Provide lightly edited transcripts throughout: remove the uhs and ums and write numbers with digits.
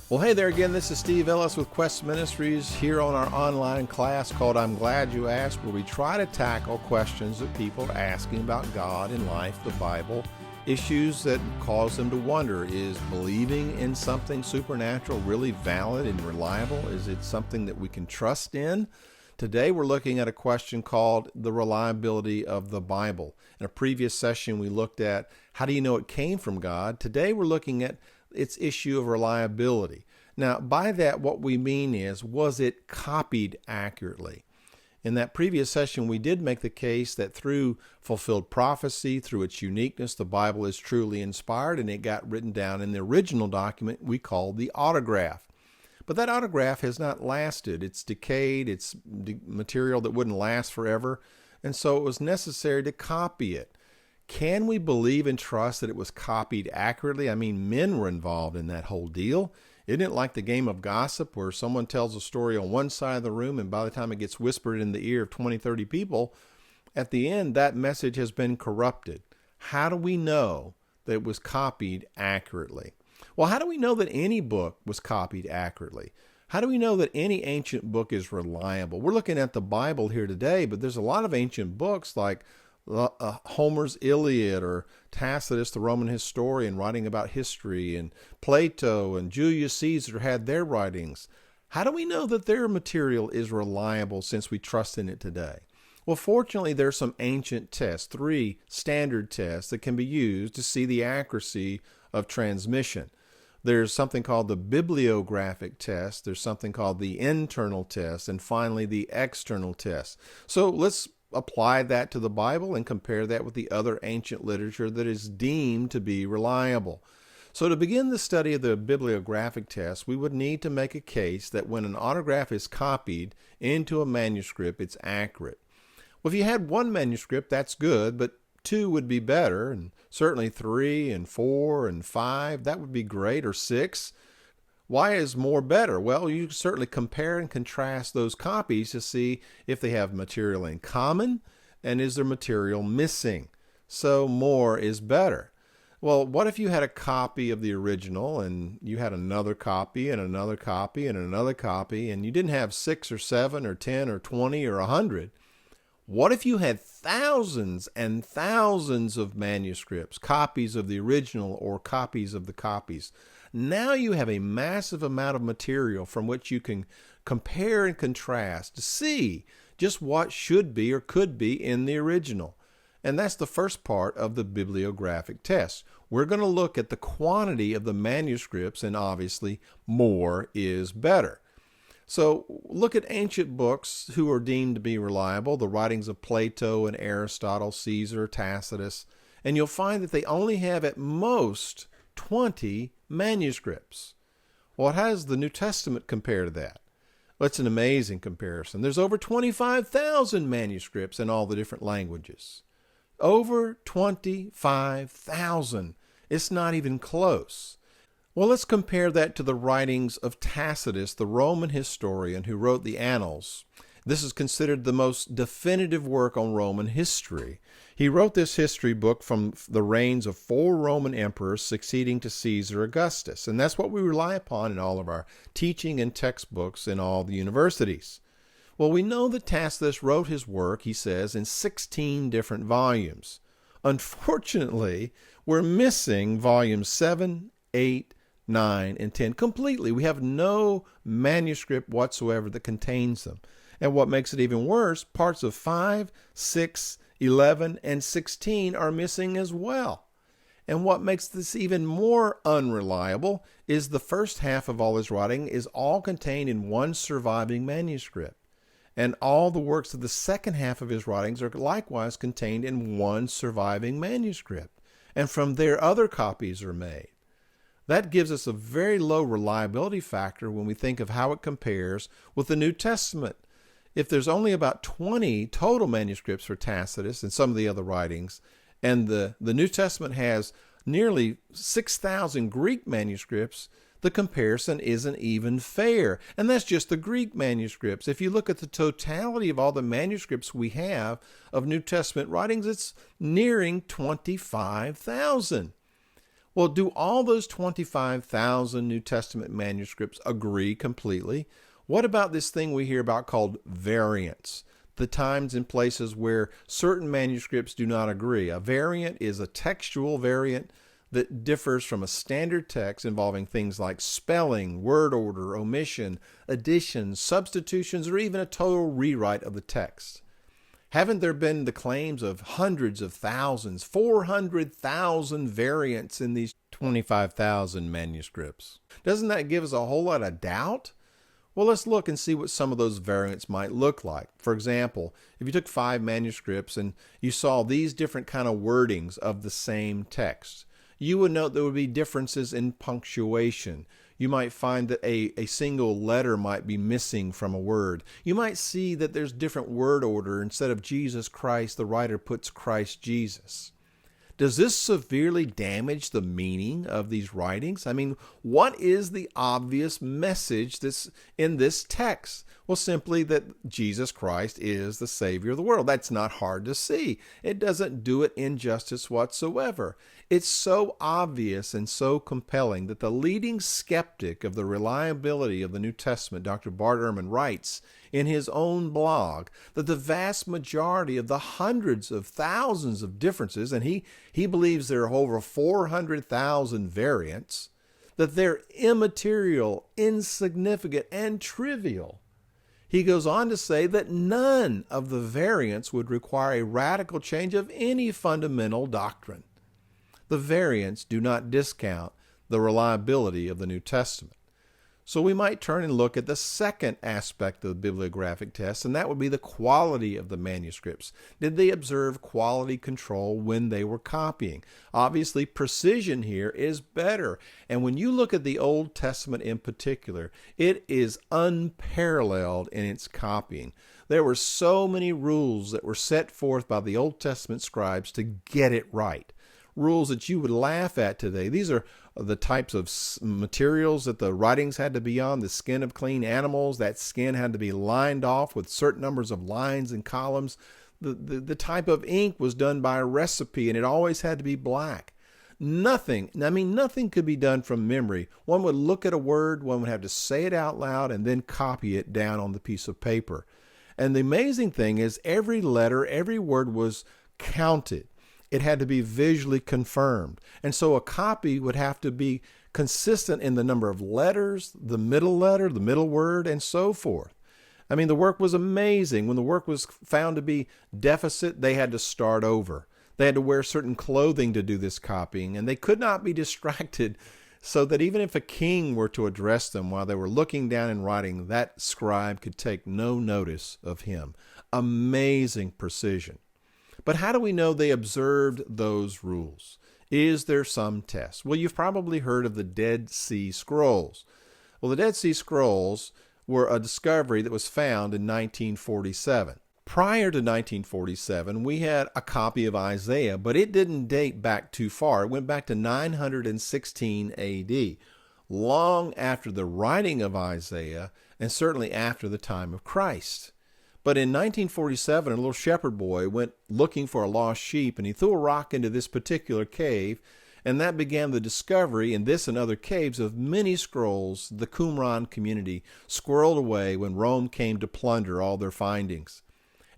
Well, hey there again. This is Steve Ellis with Quest Ministries here on our online class called I'm Glad You Asked, where we try to tackle questions that people are asking about God and life, the Bible, issues that cause them to wonder. Is believing in something supernatural really valid and reliable? Is it something that we can trust in? Today we're looking at a question called the reliability of the Bible. In a previous session we looked at how do you know it came from God. Today we're looking at its issue of reliability. Now, by that, what we mean is, was it copied accurately? In that previous session, we did make the case that through fulfilled prophecy, through its uniqueness, the Bible is truly inspired, and it got written down in the original document we called the autograph. But that autograph has not lasted. It's decayed. It's material that wouldn't last forever, and so it was necessary to copy it. Can we believe and trust that it was copied accurately? I mean, men were involved in that whole deal. Isn't it like the game of gossip where someone tells a story on one side of the room and by the time it gets whispered in the ear of 20, 30 people, at the end, that message has been corrupted. How do we know that it was copied accurately? Well, how do we know that any book was copied accurately? How do we know that any ancient book is reliable? We're looking at the Bible here today, but there's a lot of ancient books like Homer's Iliad, or Tacitus, the Roman historian, writing about history, and Plato and Julius Caesar had their writings. How do we know that their material is reliable since we trust in it today? Well, fortunately, there are some ancient tests, 3 standard tests that can be used to see the accuracy of transmission. There's something called the bibliographic test, there's something called the internal test, and finally the external test. So let's apply that to the Bible and compare that with the other ancient literature that is deemed to be reliable. So to begin the study of the bibliographic test, we would need to make a case that when an autograph is copied into a manuscript, it's accurate. Well, if you had 1 manuscript, that's good, but 2 would be better, and certainly 3 and 4 and 5, that would be great, or 6. Why is more better? Well, you certainly compare and contrast those copies to see if they have material in common and is there material missing. So more is better. Well, what if you had a copy of the original and you had another copy and another copy and another copy, and you didn't have 6 or 7 or 10 or 20 or 100? What if you had thousands and thousands of manuscripts, copies of the original or copies of the copies? Now you have a massive amount of material from which you can compare and contrast to see just what should be or could be in the original. And that's the first part of the bibliographic test. We're going to look at the quantity of the manuscripts, and obviously more is better. So look at ancient books who are deemed to be reliable, the writings of Plato and Aristotle, Caesar, Tacitus, and you'll find that they only have at most 20 manuscripts. Well, how does the New Testament compare to that? Well, it's an amazing comparison. There's over 25,000 manuscripts in all the different languages. Over 25,000. It's not even close. Well, let's compare that to the writings of Tacitus, the Roman historian who wrote the Annals. This is considered the most definitive work on Roman history. He wrote this history book from the reigns of 4 Roman emperors succeeding to Caesar Augustus, and that's what we rely upon in all of our teaching and textbooks in all the universities. Well, we know that Tacitus wrote his work, he says, in 16 different volumes. Unfortunately, we're missing volumes 7, 8, 9, and 10 completely. We have no manuscript whatsoever that contains them. And what makes it even worse, parts of 5, 6, 11, and 16 are missing as well. And what makes this even more unreliable is the first half of all his writing is all contained in 1 surviving manuscript. And all the works of the second half of his writings are likewise contained in 1 surviving manuscript. And from there, other copies are made. That gives us a very low reliability factor when we think of how it compares with the New Testament. If there's only about 20 total manuscripts for Tacitus and some of the other writings, and the New Testament has nearly 6,000 Greek manuscripts, the comparison isn't even fair. And that's just the Greek manuscripts. If you look at the totality of all the manuscripts we have of New Testament writings, it's nearing 25,000. Well, do all those 25,000 New Testament manuscripts agree completely? What about this thing we hear about called variants? The times and places where certain manuscripts do not agree. A variant is a textual variant that differs from a standard text involving things like spelling, word order, omission, additions, substitutions, or even a total rewrite of the text. Haven't there been the claims of hundreds of thousands, 400,000 variants in these 25,000 manuscripts? Doesn't that give us a whole lot of doubt? Well, let's look and see what some of those variants might look like. For example, if you took 5 manuscripts and you saw these different kind of wordings of the same text, you would note there would be differences in punctuation. You might find that a single letter might be missing from a word. You might see that there's different word order. Instead of Jesus Christ, the writer puts Christ Jesus. Does this severely damage the meaning of these writings? I mean, what is the obvious message that's in this text? Well, simply that Jesus Christ is the Savior of the world. That's not hard to see. It doesn't do it injustice whatsoever. It's so obvious and so compelling that the leading skeptic of the reliability of the New Testament, Dr. Bart Ehrman, writes in his own blog that the vast majority of the hundreds of thousands of differences, and he believes there are over 400,000 variants, that they're immaterial, insignificant, and trivial. He goes on to say that none of the variants would require a radical change of any fundamental doctrine. The variants do not discount the reliability of the New Testament. So we might turn and look at the second aspect of the bibliographic test, and that would be the quality of the manuscripts. Did they observe quality control when they were copying? Obviously, precision here is better. And when you look at the Old Testament in particular, it is unparalleled in its copying. There were so many rules that were set forth by the Old Testament scribes to get it right. Rules that you would laugh at today. These are the types of materials that the writings had to be on, the skin of clean animals. That skin had to be lined off with certain numbers of lines and columns. The type of ink was done by a recipe, and it always had to be black. Nothing could be done from memory. One would look at a word, one would have to say it out loud, and then copy it down on the piece of paper. And the amazing thing is every letter, every word was counted. It had to be visually confirmed. And so a copy would have to be consistent in the number of letters, the middle letter, the middle word, and so forth. I mean, the work was amazing. When the work was found to be deficit, they had to start over. They had to wear certain clothing to do this copying, and they could not be distracted, so that even if a king were to address them while they were looking down and writing, that scribe could take no notice of him. Amazing precision. But how do we know they observed those rules? Is there some test? Well, you've probably heard of the Dead Sea Scrolls. Well, the Dead Sea Scrolls were a discovery that was found in 1947. Prior to 1947, we had a copy of Isaiah, but it didn't date back too far. It went back to 916 AD, long after the writing of Isaiah, and certainly after the time of Christ. But in 1947, a little shepherd boy went looking for a lost sheep, and he threw a rock into this particular cave, and that began the discovery in this and other caves of many scrolls the Qumran community squirreled away when Rome came to plunder all their findings.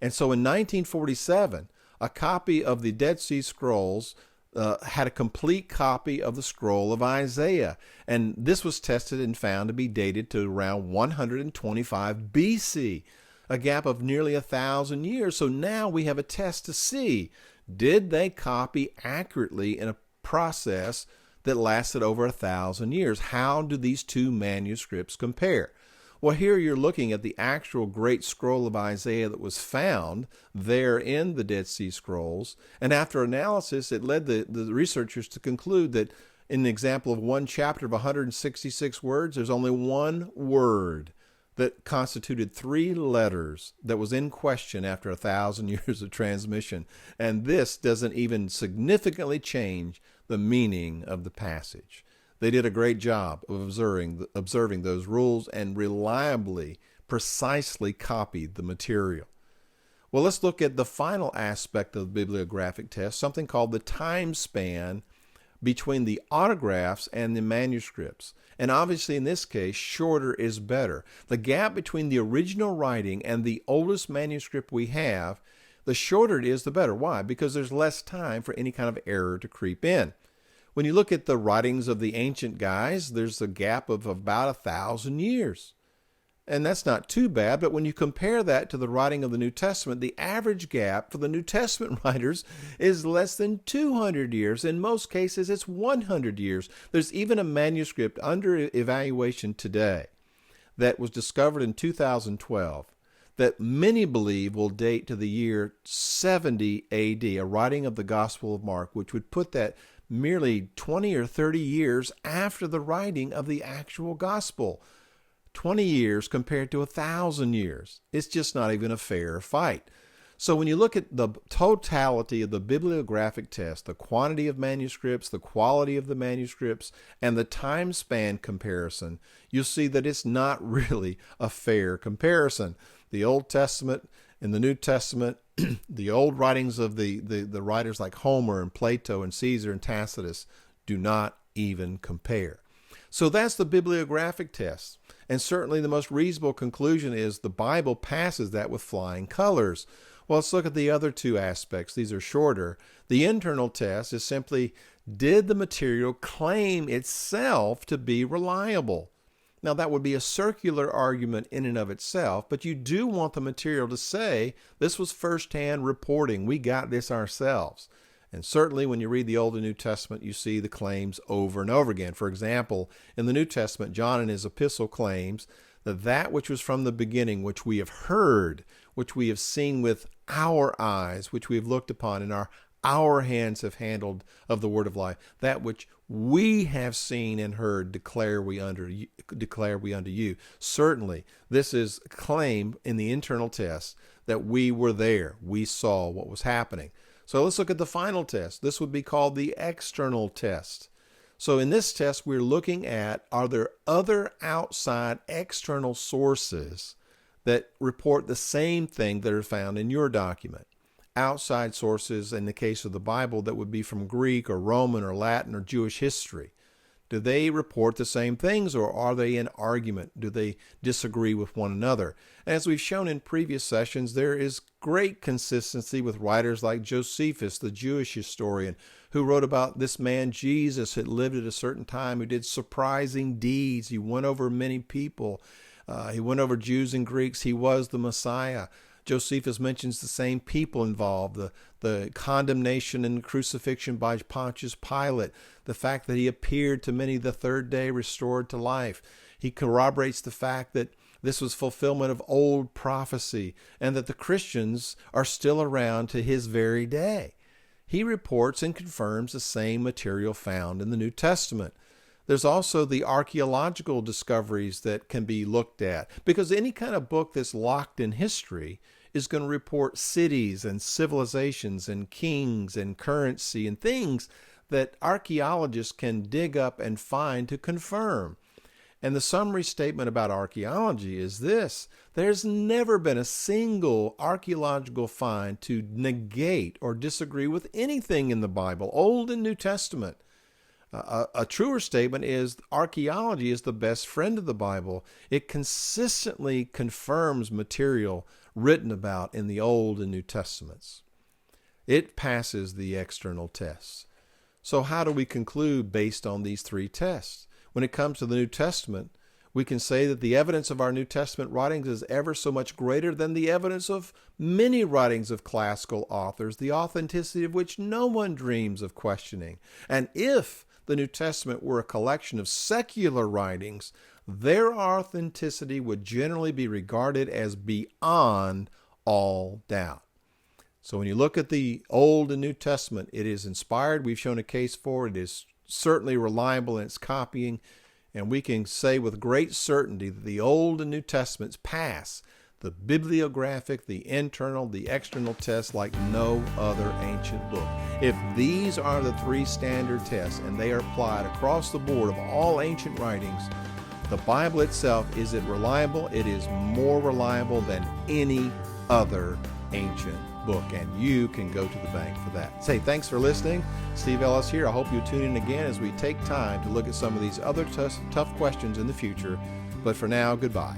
And so in 1947, a copy of the Dead Sea Scrolls had a complete copy of the scroll of Isaiah, and this was tested and found to be dated to around 125 BC. A gap of nearly 1,000 years. So now we have a test to see, did they copy accurately in a process that lasted over 1,000 years? How do these two manuscripts compare? Well, here you're looking at the actual great scroll of Isaiah that was found there in the Dead Sea Scrolls. And after analysis, it led the researchers to conclude that in the example of one chapter of 166 words, there's only one word that constituted 3 letters that was in question after 1,000 years of transmission. And this doesn't even significantly change the meaning of the passage. They did a great job of observing those rules and reliably, precisely copied the material. Well, let's look at the final aspect of the bibliographic test, something called the time span between the autographs and the manuscripts. And obviously in this case, shorter is better. The gap between the original writing and the oldest manuscript we have, the shorter it is, the better. Why? Because there's less time for any kind of error to creep in. When you look at the writings of the ancient guys, there's a gap of about 1,000 years. And that's not too bad, but when you compare that to the writing of the New Testament, the average gap for the New Testament writers is less than 200 years. In most cases, it's 100 years. There's even a manuscript under evaluation today that was discovered in 2012 that many believe will date to the year 70 AD, a writing of the Gospel of Mark, which would put that merely 20 or 30 years after the writing of the actual Gospel. 20 years compared to 1,000 years. It's just not even a fair fight. So when you look at the totality of the bibliographic test, the quantity of manuscripts, the quality of the manuscripts, and the time span comparison, you'll see that it's not really a fair comparison. The Old Testament and the New Testament, the old writings of the writers like Homer and Plato and Caesar and Tacitus do not even compare. So that's the bibliographic test. And certainly the most reasonable conclusion is the Bible passes that with flying colors. Well, let's look at the other two aspects. These are shorter. The internal test is simply, did the material claim itself to be reliable? Now, that would be a circular argument in and of itself, but you do want the material to say, this was firsthand reporting. We got this ourselves. And certainly when you read the Old and New Testament, you see the claims over and over again. For example, in the New Testament, John in his epistle claims that that which was from the beginning, which we have heard, which we have seen with our eyes, which we have looked upon, and our hands have handled of the word of life, that which we have seen and heard declare we unto you. Certainly, this is a claim in the internal test that we were there. We saw what was happening. So let's look at the final test. This would be called the external test. So in this test, we're looking at, are there other outside external sources that report the same thing that are found in your document? Outside sources, in the case of the Bible, that would be from Greek or Roman or Latin or Jewish history. Do they report the same things, or are they in argument? Do they disagree with one another? As we've shown in previous sessions, there is great consistency with writers like Josephus, the Jewish historian, who wrote about this man Jesus had lived at a certain time, who did surprising deeds. He won over many people. He won over Jews and Greeks. He was the Messiah. Josephus mentions the same people involved, the condemnation and crucifixion by Pontius Pilate, the fact that he appeared to many the third day restored to life. He corroborates the fact that this was fulfillment of old prophecy and that the Christians are still around to his very day. He reports and confirms the same material found in the New Testament. There's also the archaeological discoveries that can be looked at, because any kind of book that's locked in history is going to report cities and civilizations and kings and currency and things that archaeologists can dig up and find to confirm. And the summary statement about archaeology is this: there's never been a single archaeological find to negate or disagree with anything in the Bible, Old and New Testament. A truer statement is archaeology is the best friend of the Bible. It consistently confirms material written about in the Old and New Testaments. It passes the external tests. So how do we conclude based on these three tests? When it comes to the New Testament, we can say that the evidence of our New Testament writings is ever so much greater than the evidence of many writings of classical authors, the authenticity of which no one dreams of questioning. And if the New Testament were a collection of secular writings, their authenticity would generally be regarded as beyond all doubt. So when you look at the Old and New Testament, it is inspired. We've shown a case for it. It is certainly reliable in its copying, and we can say with great certainty that the Old and New Testaments pass the bibliographic, the internal, the external tests like no other ancient book. If these are the three standard tests and they are applied across the board of all ancient writings, the Bible itself, is it reliable? It is more reliable than any other ancient book, and you can go to the bank for that. Say, thanks for listening. Steve Ellis here. I hope you tune in again as we take time to look at some of these other tough questions in the future. But for now, goodbye.